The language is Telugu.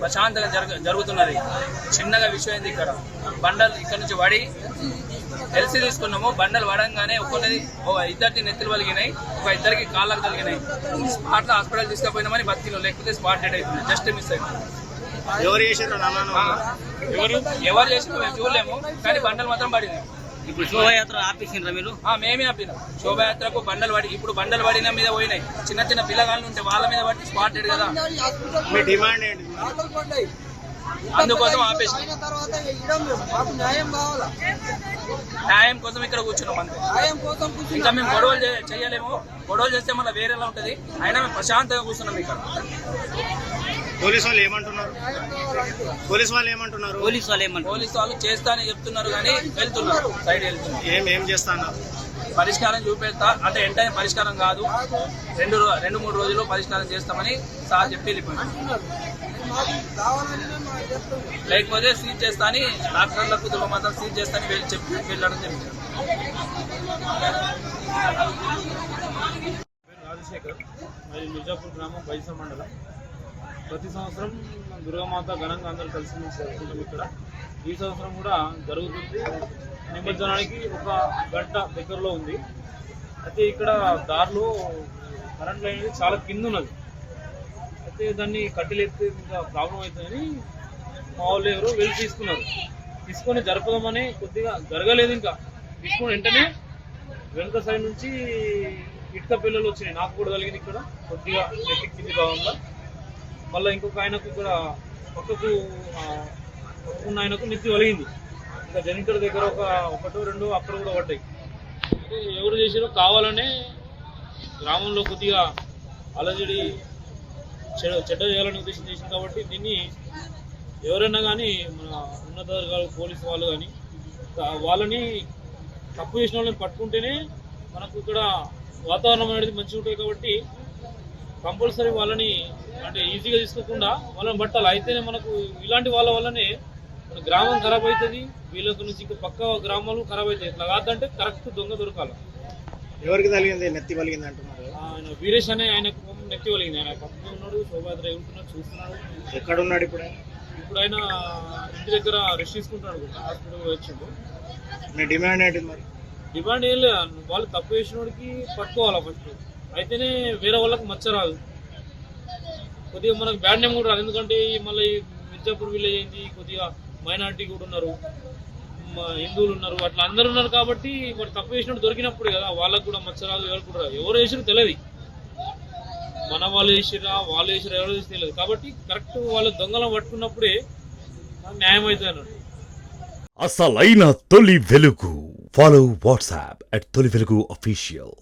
ప్రశాంతంగా జరుగుతున్నది. చిన్నగా విషయం ఏంది, ఇక్కడ బండలు ఇక్కడ నుంచి పడి ఎల్సీ తీసుకున్నాము. బండలు పడంగానే ఇద్దరికి నెత్తులు పలిగినాయి, ఇద్దరికి కాళ్ళకు కలిగినాయి. స్పాట్ లో హాస్పిటల్ తీసుకుపోయినామని బతికిలో, లేకపోతే స్పాట్ డెడ్ అవుతుంది, జస్ట్ మిస్ అయిపోయింది. ఎవరు చేసినా మేము చూడలేము, కానీ బండలు మాత్రం పడినాయి. ఇప్పుడు శోభయాత్ర ఆపేసిండ్రా మీరు? మేమే ఆపినాం. శోభయాత్రకు బండలు పడి, ఇప్పుడు బండలు పడిన మీద పోయినాయి. చిన్న చిన్న పిల్లగాళ్ళు ఉంటే వాళ్ళ మీద పట్టి స్పాట్ డెడ్ కదా. అందుకోసం ఆపేసి న్యాయం కోసం ఇక్కడ కూర్చున్నాం అంతే. ఇంకా మేము గొడవలు చేయలేము. గొడవలు చేస్తే మళ్ళీ వేరేలా ఉంటది. అయినా మేము ప్రశాంతంగా కూర్చున్నాం ఇక్కడ. పోలీసు వాళ్ళు ఏమంటున్నారు? పోలీసు వాళ్ళు చేస్తా అని చెప్తున్నారు, కానీ వెళ్తున్నారు, సైడ్ వెళ్తున్నారు. ఏం చేస్తాను? పరిష్కారం చూపెడతా అంటే ఎంటైన పరిష్కారం కాదు, 2-3 రోజుల్లో పరిష్కారం చేస్తామని సార్ చెప్పి వెళ్ళిపోయారు. లేకపోతే సీజ్ చేస్తా అని డాక్టర్లకు మాత్రం సీజ్ చేస్తా అని చెప్పి వెళ్ళడం జరిగింది. రాజశేఖర్, మరి మిర్జాపూర్ గ్రామం బైసా మండలం. ప్రతి సంవత్సరం దుర్గామాత ఘనంగా అందరూ కలిసి జరుపుకుంటాం ఇక్కడ. ఈ సంవత్సరం కూడా జరుగుతుంది. నిమజ్జనానికి 1 గంట దగ్గరలో ఉంది. అయితే ఇక్కడ దారిలో కరెంట్ లైన్ అనేది చాలా కింద ఉన్నది. అయితే దాన్ని కట్టెలెత్తే ఇంకా ప్రాబ్లం అవుతుందని మా వాళ్ళు ఎవరో వెళ్ళి తీసుకొని జరపదామని, కొద్దిగా జరగలేదు. ఇంకా తీసుకొని వెంటనే వెనుక సైడ్ నుంచి ఇటుక పిల్లలు వచ్చినాయి. నాకు కూడా కలిగింది ఇక్కడ, కొద్దిగా నెట్టింది భాగంగా. మళ్ళీ ఇంకొక ఆయనకు ఇక్కడ పక్కకు ఉన్న ఆయనకు నెత్తి వలిగింది. ఇంకా జనిటర్ దగ్గర 1-2 అక్కడ కూడా పడ్డాయి. ఎవరు చేసారో కావాలనే గ్రామంలో కొద్దిగా అలజడి చెడ్డ చేయాలని ఉద్దేశం చేసింది. కాబట్టి దీన్ని ఎవరైనా కానీ మన ఉన్నతాధికారులు, పోలీసు వాళ్ళు కానీ వాళ్ళని తప్పు చేసిన వాళ్ళని పట్టుకుంటేనే మనకు ఇక్కడ వాతావరణం అనేది మంచిగా ఉంటుంది. కాబట్టి కంపల్సరీ వాళ్ళని అంటే ఈజీగా తీసుకోకుండా వాళ్ళని పట్టాలి. అయితేనే మనకు ఇలాంటి వాళ్ళ వల్లనే మన గ్రామం ఖరాబ్ అవుతుంది. వీళ్ళ నుంచి ఇంకా పక్క గ్రామాలు ఖరాబ్ అవుతాయి. ఇట్లా కాదంటే కరెక్ట్ దొంగ దొరకాలి. ఎవరికి తగిలింది? నెత్తి వలిగింది అంటున్నారు. ఆయన వీరేష్ అనే ఆయనకు నెత్తి వలిగింది. ఆయన పక్కన ఉన్నాడు, శోభాయాత్ర ఉంటున్నాడు, చూస్తున్నాడు. ఎక్కడ ఉన్నాడు ఇప్పుడు? ఇప్పుడు ఆయన ఇంటి దగ్గర రెస్ట్ తీసుకుంటున్నాడు, హాస్పిటల్ వచ్చిండు. మీ డిమాండ్ ఏంటి మరి? డిమాండ్ ఏం లేదు, వాళ్ళు తప్పు చేసిన వాడికి పట్టుకోవాలా ఫస్ట్. అయితేనే వేరే వాళ్ళకి మచ్చ రాదు, కొద్దిగా మనకు బ్యాడ్ నేమ్ కూడా రాదు. ఎందుకంటే మళ్ళీ మిర్జాపూర్ విలేజ్ అయింది, కొద్దిగా మైనారిటీ కూడా ఉన్నారు, హిందువులు ఉన్నారు, అట్లా అందరు ఉన్నారు. కాబట్టి మరి తప్పు చేసినట్టు దొరికినప్పుడు కదా వాళ్ళకు కూడా మచ్చ రాదు, ఎవరికి కూడా రాదు. ఎవరు చేసినా తెలియదు, మన వాళ్ళు చేసిరా వాళ్ళు చేసిరా ఎవరు చేసి తెలియదు. కాబట్టి కరెక్ట్ వాళ్ళు దొంగలను పట్టుకున్నప్పుడే న్యాయం అవుతుంది అన్నట్టు. అసలైన తొలి వెలుగు. ఫాలో వాట్సాప్ @తొలి వెలుగు official.